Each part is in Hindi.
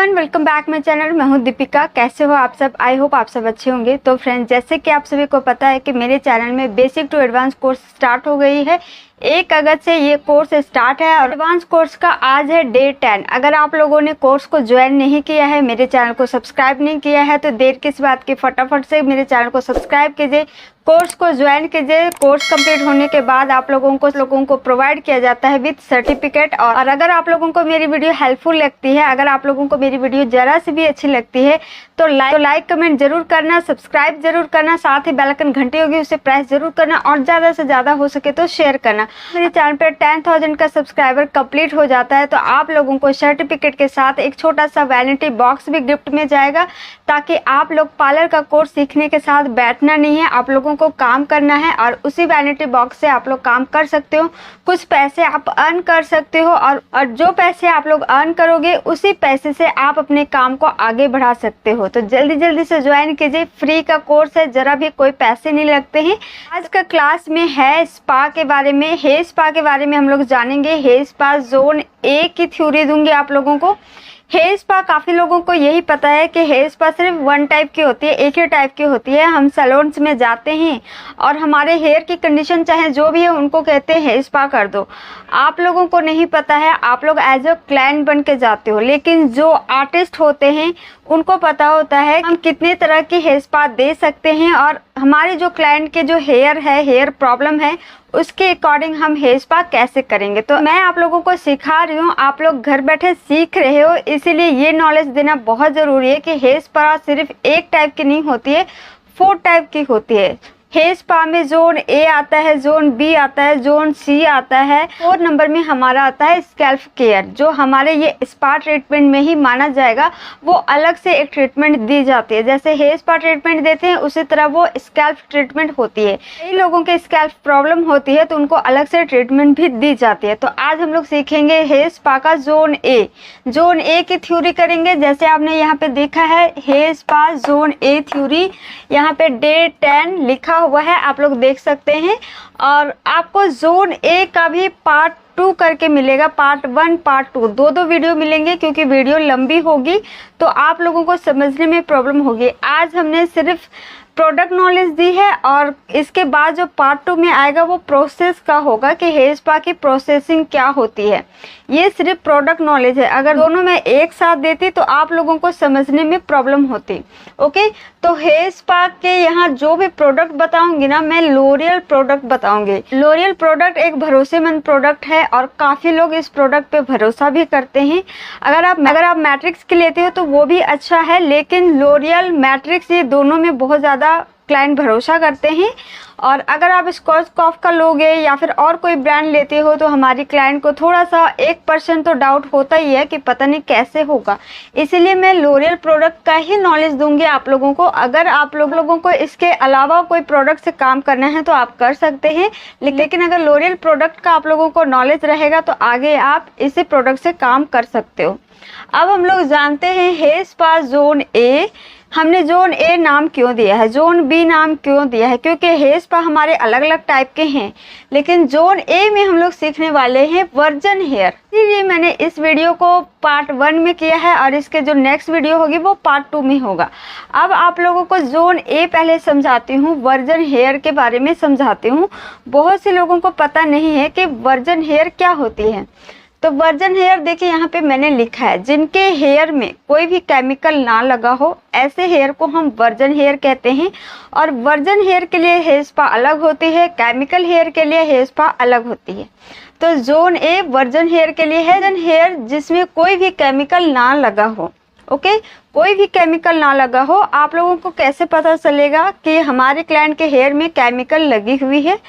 Everyone, welcome back my channel. मैं हूं दीपिका। कैसे हो आप सब? आई होप आप सब अच्छे होंगे। तो फ्रेंड्स, जैसे कि आप सभी को पता है कि मेरे चैनल में basic to advance course start हो गई है। 1 अगस्त से ये कोर्स स्टार्ट है और एडवांस कोर्स का आज है डे 10। अगर आप लोगों ने कोर्स को ज्वाइन नहीं किया है, मेरे चैनल को सब्सक्राइब नहीं किया है, तो देर किस बात की, फटाफट से मेरे चैनल को सब्सक्राइब कीजिए, कोर्स को ज्वाइन कीजिए। कोर्स कंप्लीट होने के बाद आप लोगों को प्रोवाइड किया जाता है विद सर्टिफिकेट। और अगर आप लोगों को मेरी वीडियो हेल्पफुल लगती है, अगर आप लोगों को मेरी वीडियो जरा सी भी अच्छी लगती है तो लाइक कमेंट जरूर करना, सब्सक्राइब जरूर करना, साथ ही बेल आइकन घंटी होगी उसे प्रेस जरूर करना और ज़्यादा से ज़्यादा हो सके तो शेयर करना। मेरे चैनल पर 10,000 का सब्सक्राइबर कंप्लीट हो जाता है तो आप लोगों को सर्टिफिकेट के साथ एक छोटा सा वैनिटी बॉक्स भी गिफ्ट में जाएगा, ताकि आप लोग पार्लर का कोर्स सीखने के साथ बैठना नहीं है, आप लोगों को काम करना है और उसी वैनिटी बॉक्स से आप लोग काम कर सकते हो, कुछ पैसे आप अर्न कर सकते हो और जो पैसे आप लोग अर्न करोगे उसी पैसे से आप अपने काम को आगे बढ़ा सकते हो। तो जल्दी से ज्वाइन कीजिए, फ्री का कोर्स है, जरा भी कोई पैसे नहीं लगते हैं। आज का क्लास में है स्पा के बारे में। हेयर स्पा के बारे में हम लोग जानेंगे। हेयर स्पा जोन ए की थ्योरी दूंगी आप लोगों को। हेयर स्पा, काफ़ी लोगों को यही पता है कि हेयर स्पा सिर्फ वन टाइप की होती है, एक ही टाइप की होती है। हम सैलून्स में जाते हैं और हमारे हेयर की कंडीशन चाहे जो भी है उनको कहते हैं हेयर स्पा कर दो। आप लोगों को नहीं पता है, आप लोग एज अ क्लाइंट बन के जाते हो, लेकिन जो आर्टिस्ट होते हैं उनको पता होता है हम कितने तरह की हेयर स्पा दे सकते हैं और हमारे जो क्लाइंट के जो हेयर प्रॉब्लम है उसके अकॉर्डिंग हम हेयर स्पा कैसे करेंगे। तो मैं आप लोगों को सिखा रही हूँ, आप लोग घर बैठे सीख रहे हो, इसीलिए ये नॉलेज देना बहुत ज़रूरी है कि हेयर स्पा सिर्फ एक टाइप की नहीं होती है, 4 टाइप की होती है। हेयर स्पा में जोन ए आता है, जोन बी आता है, जोन सी आता है, 4 नंबर में हमारा आता है स्कैल्प केयर, जो हमारे ये स्पा ट्रीटमेंट में ही माना जाएगा। वो अलग से एक ट्रीटमेंट दी जाती है, जैसे हेयर स्पा ट्रीटमेंट देते हैं उसी तरह वो स्कैल्प ट्रीटमेंट होती है। कई लोगों के स्कैल्प प्रॉब्लम होती है तो उनको अलग से ट्रीटमेंट भी दी जाती है। तो आज हम लोग सीखेंगे हेयर स्पा का जोन ए। जोन ए की थ्योरी करेंगे, जैसे आपने यहाँ पे देखा है hair spa zone A theory, यहाँ पे डे 10 लिखा हुआ है, आप लोग देख सकते हैं। और आपको जोन ए का भी पार्ट 2 करके मिलेगा, पार्ट 1 पार्ट 2, दो वीडियो मिलेंगे, क्योंकि वीडियो लंबी होगी तो आप लोगों को समझने में प्रॉब्लम होगी। आज हमने सिर्फ प्रोडक्ट नॉलेज दी है और इसके बाद जो पार्ट 2 में आएगा वो प्रोसेस का होगा कि हेयर स्पा की प्रोसेसिंग क्या होती है। ये सिर्फ प्रोडक्ट नॉलेज है, अगर दोनों में एक साथ देती तो आप लोगों को समझने में प्रॉब्लम होती। ओके, तो हेयर स्पा के यहाँ जो भी प्रोडक्ट बताऊंगी ना, मैं लोरियल प्रोडक्ट बताऊंगी। लोरियल प्रोडक्ट एक भरोसेमंद प्रोडक्ट है और काफ़ी लोग इस प्रोडक्ट पे भरोसा भी करते हैं। अगर आप मैट्रिक्स की लेते हो तो वो भी अच्छा है, लेकिन लोरियल मैट्रिक्स ये दोनों में बहुत ज़्यादा क्लाइंट भरोसा करते हैं। और अगर आप स्कॉच का लोगे या फिर और कोई ब्रांड लेते हो तो हमारी क्लाइंट को थोड़ा सा 1% तो डाउट होता ही है कि पता नहीं कैसे होगा। इसीलिए मैं लोरियल प्रोडक्ट का ही नॉलेज दूंगी आप लोगों को। अगर आप लोगों को इसके अलावा कोई प्रोडक्ट से काम करना है तो आप कर सकते हैं, लेकिन अगर लोरियल प्रोडक्ट का आप लोगों को नॉलेज रहेगा तो आगे आप इसी प्रोडक्ट से काम कर सकते हो। अब हम लोग जानते हैं हेयर स्पा जोन ए। हमने जोन ए नाम क्यों दिया है, जोन बी नाम क्यों दिया है, क्योंकि हेयर स्पा हमारे अलग अलग टाइप के हैं, लेकिन जोन ए में हम लोग सीखने वाले हैं वर्जन हेयर। इसलिए मैंने इस वीडियो को पार्ट 1 में किया है और इसके जो नेक्स्ट वीडियो होगी वो पार्ट 2 में होगा। अब आप लोगों को जोन ए पहले समझाती हूँ, वर्जन हेयर के बारे में समझाती हूँ। बहुत से लोगों को पता नहीं है कि वर्जन हेयर क्या होती है। तो वर्जन हेयर देखिए, यहाँ पे मैंने लिखा है जिनके हेयर में कोई भी केमिकल ना लगा हो, ऐसे हेयर को हम वर्जन हेयर कहते हैं। और वर्जन हेयर के लिए हेयर स्पा अलग होती है, केमिकल हेयर के लिए हेयर स्पा अलग होती है। तो जोन ए वर्जन हेयर के लिए है, वर्जन हेयर जिसमें कोई भी केमिकल ना लगा हो। ओके, कोई भी केमिकल ना लगा हो। आप लोगों को कैसे पता चलेगा कि हमारे क्लाइंट के हेयर में केमिकल लगी हुई है,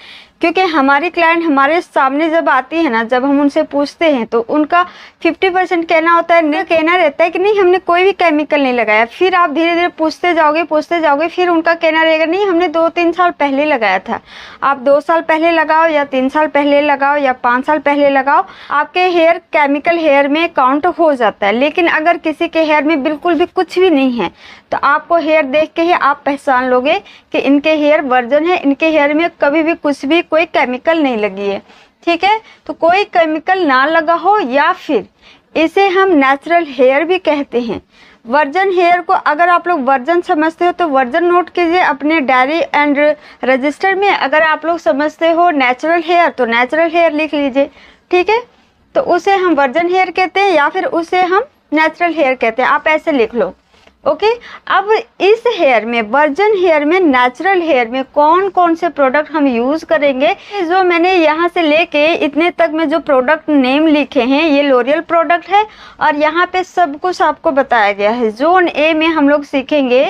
क्योंकि हमारी क्लाइंट हमारे सामने जब आती है ना, जब हम उनसे पूछते हैं तो उनका 50% कहना होता है, नहीं कहना रहता है कि नहीं हमने कोई भी केमिकल नहीं लगाया। फिर आप धीरे धीरे पूछते जाओगे, फिर उनका कहना रहेगा नहीं हमने 2-3 साल पहले लगाया था। आप 2 साल पहले लगाओ या 3 साल पहले लगाओ या 5 साल पहले लगाओ, आपके हेयर केमिकल हेयर में काउंट हो जाता है। लेकिन अगर किसी के हेयर में बिल्कुल भी कुछ भी नहीं है तो आपको हेयर देख के ही आप पहचान लोगे कि इनके हेयर वर्जन है, इनके हेयर में कभी भी कुछ भी कोई केमिकल नहीं लगी है। ठीक है, तो कोई केमिकल ना लगा हो या फिर इसे हम नेचुरल हेयर भी कहते हैं। वर्जन हेयर को अगर आप लोग वर्जन समझते हो तो वर्जन नोट कीजिए अपने डायरी एंड रजिस्टर में। अगर आप लोग समझते हो नेचुरल हेयर तो नेचुरल हेयर लिख लीजिए, ठीक है। तो उसे हम वर्जन हेयर कहते हैं या फिर उसे हम नेचुरल हेयर कहते हैं, आप ऐसे लिख लो, ओके। अब इस हेयर में, वर्जन हेयर में, नेचुरल हेयर में कौन कौन से प्रोडक्ट हम यूज़ करेंगे, जो मैंने यहाँ से लेके इतने तक में जो प्रोडक्ट नेम लिखे हैं ये लोरियल प्रोडक्ट है और यहाँ पे सब कुछ आपको बताया गया है। जोन ए में हम लोग सीखेंगे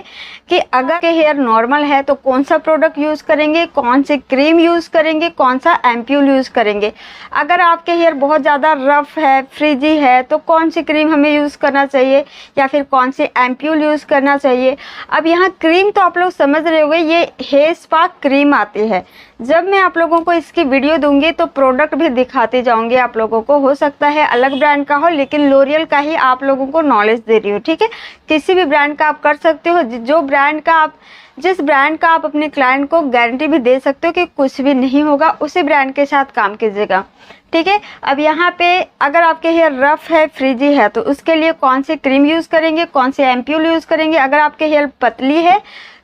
कि अगर के हेयर नॉर्मल है तो कौन सा प्रोडक्ट यूज़ करेंगे, कौन सी क्रीम यूज़ करेंगे, कौन सा एम्प्यूल यूज़ करेंगे। अगर आपके हेयर बहुत ज़्यादा रफ है, फ्रिजी है, तो कौन सी क्रीम हमें यूज़ करना चाहिए या फिर कौन सी एम्प्यूल यूज़ करना चाहिए। अब यहाँ क्रीम तो आप लोग समझ रहे होंगे, ये हेयर स्पा क्रीम आती है। जब मैं आप लोगों को इसकी वीडियो दूंगी तो प्रोडक्ट भी दिखाते जाऊंगी आप लोगों को। हो सकता है अलग ब्रांड का हो, लेकिन लोरियल का ही आप लोगों को नॉलेज दे रही हूँ, ठीक है। किसी भी ब्रांड का आप कर सकते हो, जो ब्रांड का आप, जिस ब्रांड का आप अपने क्लाइंट को गारंटी भी दे सकते हो कि कुछ भी नहीं होगा, उसी ब्रांड के साथ काम कीजिएगा, ठीक है। अब यहाँ पे अगर आपके हेयर रफ है, फ्रिजी है, तो उसके लिए कौन सी क्रीम यूज़ करेंगे, कौन सी एम्प्यूल यूज़ करेंगे। अगर आपके हेयर पतली है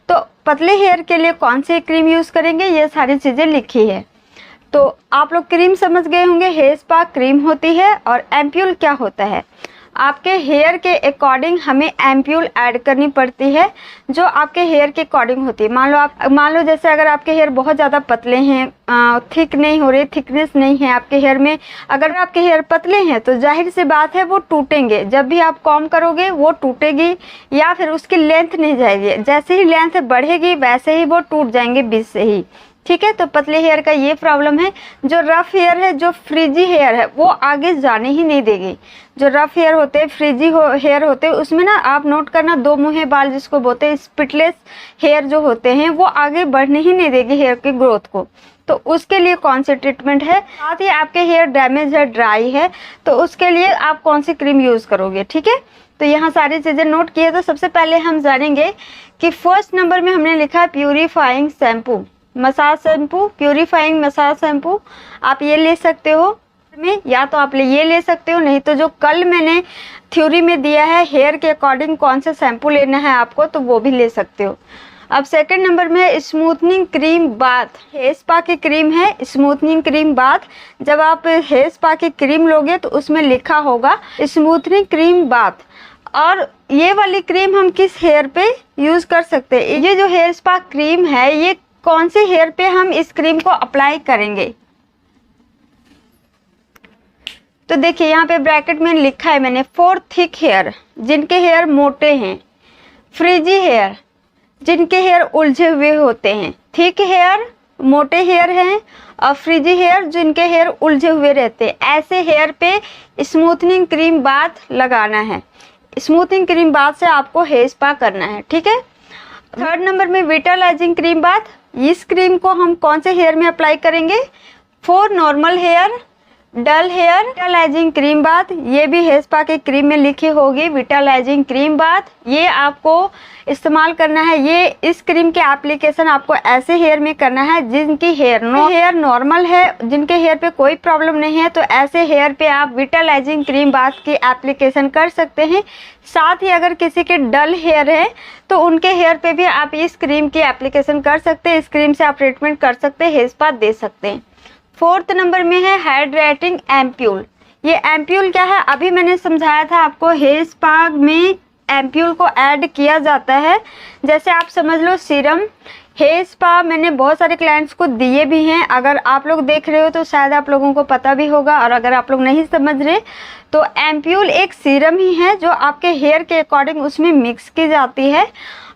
तो पतले हेयर के लिए कौन सी क्रीम यूज़ करेंगे, ये सारी चीज़ें लिखी है। तो आप लोग क्रीम समझ गए होंगे, हेयर स्पा क्रीम होती है और एम्प्यूल क्या होता है। आपके हेयर के अकॉर्डिंग हमें एम्प्यूल ऐड करनी पड़ती है जो आपके हेयर के अकॉर्डिंग होती है। मान लो जैसे अगर आपके हेयर बहुत ज़्यादा पतले हैं, थिक नहीं हो रही, थिकनेस नहीं है आपके हेयर में, अगर आपके हेयर पतले हैं तो जाहिर सी बात है वो टूटेंगे। जब भी आप कॉम्ब करोगे वो टूटेगी या फिर उसकी लेंथ नहीं जाएगी। जैसे ही लेंथ बढ़ेगी वैसे ही वो टूट जाएंगे बीच से ही, ठीक है। तो पतले हेयर का ये प्रॉब्लम है। जो रफ हेयर है, जो फ्रिजी हेयर है, वो आगे जाने ही नहीं देगी। जो रफ हेयर होते हैं, फ्रिजी हेयर होते हैं, उसमें ना आप नोट करना, दो मुँहे बाल जिसको बोलते हैं, स्पिटलेस हेयर जो होते हैं, वो आगे बढ़ने ही नहीं देगी हेयर की ग्रोथ को। तो उसके लिए कौन सी ट्रीटमेंट है। साथ ही आपके हेयर डैमेज है, ड्राई है, तो उसके लिए आप कौन सी क्रीम यूज़ करोगे, ठीक है। तो यहाँ सारी चीज़ें नोट किए। तो सबसे पहले हम जानेंगे कि फर्स्ट नंबर में हमने लिखा है purifying shampoo, massage shampoo, purifying massage shampoo. आप ये ले सकते हो में, या तो आप ये ले सकते हो, नहीं तो जो कल मैंने थ्योरी में दिया है हेयर के अकॉर्डिंग कौन सा शैम्पू लेना है आपको, तो वो भी ले सकते हो। अब सेकंड नंबर में smoothening cream bath, hair spa की क्रीम है स्मूथनिंग क्रीम बाथ। जब आप हेयर स्पा की क्रीम लोगे तो उसमें लिखा होगा स्मूथनिंग क्रीम बाथ। और ये वाली क्रीम हम किस हेयर पे यूज़ कर सकते हैं। ये जो हेयर स्पा क्रीम है, ये कौन से हेयर पे हम इस क्रीम को अप्लाई करेंगे। तो देखिए यहाँ पे ब्रैकेट में लिखा है मैंने, फॉर थिक हेयर, जिनके हेयर मोटे हैं, फ्रिजी हेयर, जिनके हेयर उलझे हुए होते हैं, थिक हेयर मोटे हेयर हैं, और फ्रिजी हेयर जिनके हेयर उलझे हुए रहते हैं, ऐसे हेयर पे स्मूथनिंग क्रीम बाथ लगाना है। स्मूथनिंग क्रीम बाथ से आपको हेयर स्पा करना है, ठीक है। थर्ड नंबर में विटालाइजिंग क्रीम बाथ, इस क्रीम को हम कौन से हेयर में अप्लाई करेंगे। For normal hair, dull hair, vitalising cream bath, ये भी हेयर स्पा के क्रीम में लिखी होगी विटालाइजिंग क्रीम बाथ। ये आपको इस्तेमाल करना है। ये इस क्रीम के एप्लीकेशन आपको ऐसे हेयर में करना है जिनकी हेयर नॉर्मल है, जिनके हेयर पे कोई प्रॉब्लम नहीं है, तो ऐसे हेयर पे आप विटालाइजिंग क्रीम बाथ की एप्लीकेशन कर सकते हैं। साथ ही अगर किसी के डल हेयर है तो उनके हेयर पे भी आप इस क्रीम की एप्लीकेशन कर सकते हैं। इस क्रीम से आप ट्रीटमेंट कर सकते हैं, हेयर स्पा दे सकते हैं। फोर्थ नंबर में है हाइड्रेटिंग एम्प्यूल। ये एम्प्यूल क्या है, अभी मैंने समझाया था आपको, हेयर स्पा में एम्प्यूल को ऐड किया जाता है। जैसे आप समझ लो सीरम, हेयर स्पा मैंने बहुत सारे क्लाइंट्स को दिए भी हैं। अगर आप लोग देख रहे हो तो शायद आप लोगों को पता भी होगा, और अगर आप लोग नहीं समझ रहे तो एम्प्यूल एक सीरम ही है जो आपके हेयर के अकॉर्डिंग उसमें मिक्स की जाती है,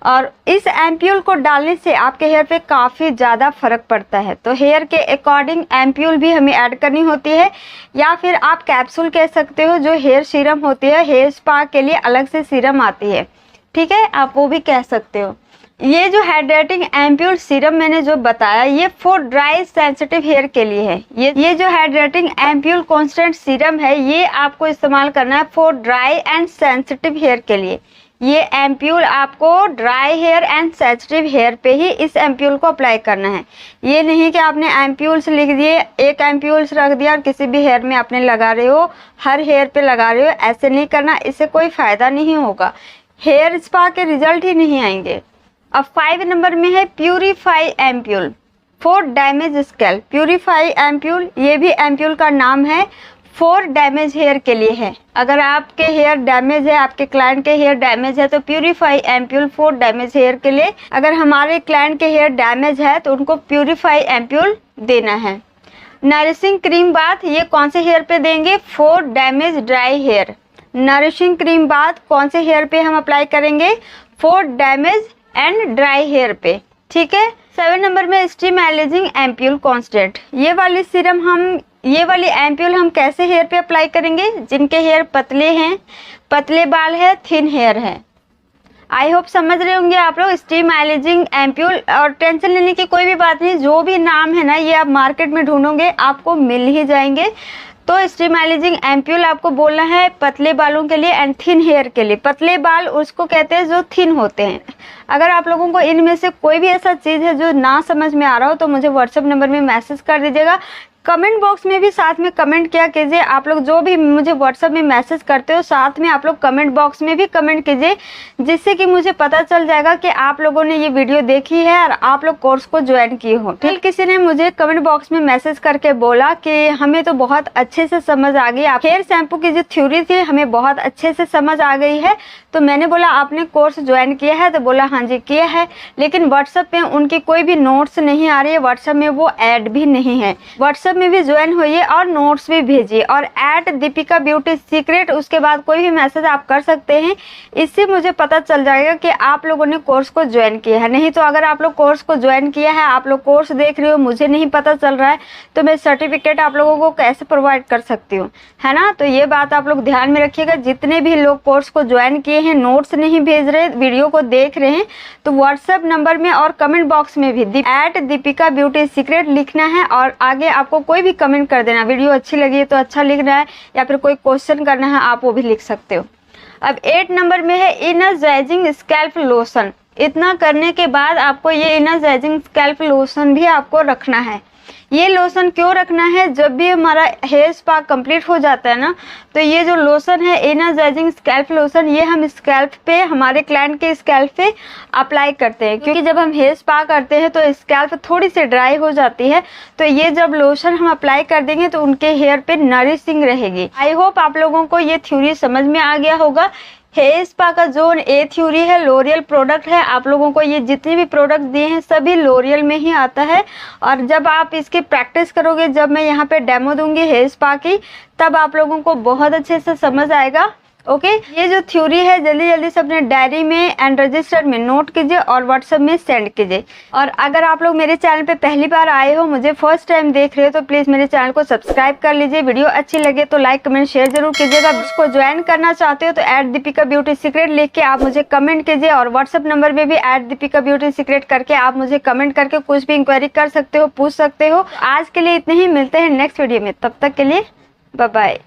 और इस एम्प्यूल को डालने से आपके हेयर पे काफ़ी ज़्यादा फ़र्क पड़ता है। तो हेयर के अकॉर्डिंग एम्प्यूल भी हमें ऐड करनी होती है, या फिर आप कैप्सूल कह सकते हो, जो हेयर सीरम होती है। हेयर स्पा के लिए अलग से सीरम आती है, ठीक है, आप वो भी कह सकते हो। ये जो हाइड्रेटिंग एम्प्यूल सीरम मैंने जो बताया, ये फॉर ड्राई सेंसिटिव हेयर के लिए है। ये जो हाइड्रेटिंग एम्प्यूल कॉन्स्टेंट सीरम है, ये आपको इस्तेमाल करना है for dry and sensitive hair के लिए। ये एम्प्यूल आपको dry hair and sensitive hair पे ही इस एम्प्यूल को अप्लाई करना है। ये नहीं कि आपने एम्प्यूल्स लिख दिए, एक एम्प्यूल्स रख दिया और किसी भी हेयर में आपने लगा रहे हो, हर हेयर पे लगा रहे हो, ऐसे नहीं करना, इससे कोई फ़ायदा नहीं होगा, हेयर स्पा के रिजल्ट ही नहीं आएंगे। अब 5 नंबर में है purify ampoule for damage scalp. Purify ampoule, ये भी एम्प्यूल का नाम है, 4 डैमेज हेयर के लिए है। अगर आपके हेयर डैमेज है, आपके क्लाइंट के हेयर डैमेज है तो प्यूरीफाई एम्प्यूल 4 डैमेज हेयर के लिए। अगर हमारे क्लाइंट के हेयर डैमेज है तो उनको प्यूरीफाई एम्प्यूल देना है। नरिशिंग क्रीम बाथ, ये कौन से हेयर पे देंगे? 4 damage dry hair. Nourishing cream bath कौन से हेयर पे हम अप्लाई करेंगे? 4 डैमेज एंड ड्राई हेयर पे, ठीक है। 7 नंबर में स्टीम एलिजिंग एम्प्यूल कॉन्स्टेंट। ये वाली एम्प्यूल हम कैसे हेयर पे अप्लाई करेंगे? जिनके हेयर पतले हैं, पतले बाल है, थिन हेयर है। आई होप समझ रहे होंगे आप लोग स्टीम एलिजिंग एम्प्यूल। और टेंशन लेने की कोई भी बात नहीं, जो भी नाम है ना ये आप मार्केट में ढूंढोगे आपको मिल ही जाएंगे। तो स्टीम एलिजिंग एम्प्यूल आपको बोलना है पतले बालों के लिए एंड थिन हेयर के लिए। पतले बाल उसको कहते हैं जो थिन होते हैं। अगर आप लोगों को इनमें से कोई भी ऐसा चीज़ है जो ना समझ में आ रहा हो तो मुझे व्हाट्सएप नंबर में मैसेज कर दीजिएगा। कमेंट बॉक्स में भी साथ में कमेंट किया कीजिए। आप लोग जो भी मुझे व्हाट्सएप में मैसेज करते हो साथ में आप लोग कमेंट बॉक्स में भी कमेंट कीजिए, जिससे कि मुझे पता चल जाएगा कि आप लोगों ने ये वीडियो देखी है और आप लोग कोर्स को ज्वाइन किए हो। फिर किसी ने मुझे कमेंट बॉक्स में मैसेज करके बोला कि हमें तो बहुत अच्छे से समझ आ गई, हेयर शैम्पू की जो थ्योरी थी हमें बहुत अच्छे से समझ आ गई है। तो मैंने बोला आपने कोर्स ज्वाइन किया है? तो बोला हाँ जी किया है, लेकिन व्हाट्सएप पे उनकी कोई भी नोट्स नहीं आ रही है, व्हाट्सएप में वो ऐड भी नहीं है। व्हाट्सएप में भी ज्वाइन होइए और नोट्स भी भेजिए और @दीपिका ब्यूटी सीक्रेट उसके बाद कोई भी मैसेज आप कर सकते हैं। इससे मुझे पता चल जाएगा कि आप लोगों ने कोर्स को ज्वाइन किया है। नहीं तो अगर आप लोग कोर्स को ज्वाइन किया है, आप लोग कोर्स देख रहे हो, मुझे नहीं पता चल रहा है तो मैं सर्टिफिकेट आप लोगों को कैसे प्रोवाइड कर सकती हूँ, है ना। तो ये बात आप लोग ध्यान में रखिएगा। जितने भी लोग कोर्स को ज्वाइन किए हैं, नोट्स नहीं भेज रहे, वीडियो को देख रहे हैं, तो व्हाट्सएप नंबर में और कमेंट बॉक्स में भी @दीपिका ब्यूटी सीक्रेट लिखना है और आगे आपको कोई भी कमेंट कर देना। वीडियो अच्छी लगी है तो अच्छा लिखना है, या फिर कोई क्वेश्चन करना है आप वो भी लिख सकते हो। अब 8 नंबर में है एनर्जाइजिंग स्कैल्प लोशन। इतना करने के बाद आपको ये एनर्जाइजिंग स्कैल्प लोशन भी आपको रखना है। ये लोशन क्यों रखना है? जब भी हमारा हेयर स्पा कंप्लीट हो जाता है ना, तो ये जो लोशन है एनर्जाइजिंग स्कैल्प लोशन, ये हम स्कैल्प पे, हमारे क्लाइंट के स्कैल्प पे अप्लाई करते हैं। क्योंकि जब हम हेयर स्पा करते हैं तो स्कैल्प थोड़ी सी ड्राई हो जाती है, तो ये जब लोशन हम अप्लाई कर देंगे तो उनके हेयर पे नरिशिंग रहेगी। आई होप आप लोगों को ये थ्योरी समझ में आ गया होगा। हेयर स्पा का जो ए थ्योरी है लोरियल प्रोडक्ट है। आप लोगों को ये जितने भी प्रोडक्ट दिए हैं सभी लोरियल में ही आता है। और जब आप इसकी प्रैक्टिस करोगे, जब मैं यहाँ पे डेमो दूंगी हेयर स्पा की, तब आप लोगों को बहुत अच्छे से समझ आएगा। ओके, ये जो थ्योरी है जल्दी जल्दी से अपने डायरी में एंड रजिस्टर में नोट कीजिए और व्हाट्सएप में सेंड कीजिए। और अगर आप लोग मेरे चैनल पे पहली बार आए हो, मुझे फर्स्ट टाइम देख रहे हो, तो प्लीज़ मेरे चैनल को सब्सक्राइब कर लीजिए। वीडियो अच्छी लगे तो लाइक कमेंट शेयर जरूर कीजिएगा। उसको ज्वाइन करना चाहते हो तो @दीपिका ब्यूटी सीक्रेट लिख के आप मुझे कमेंट कीजिए और व्हाट्सएप नंबर में भी @दीपिका ब्यूटी सीक्रेट करके आप मुझे कमेंट करके कुछ भी इंक्वायरी कर सकते हो, पूछ सकते हो। आज के लिए इतने ही, मिलते हैं नेक्स्ट वीडियो में, तब तक के लिए बाय बाय।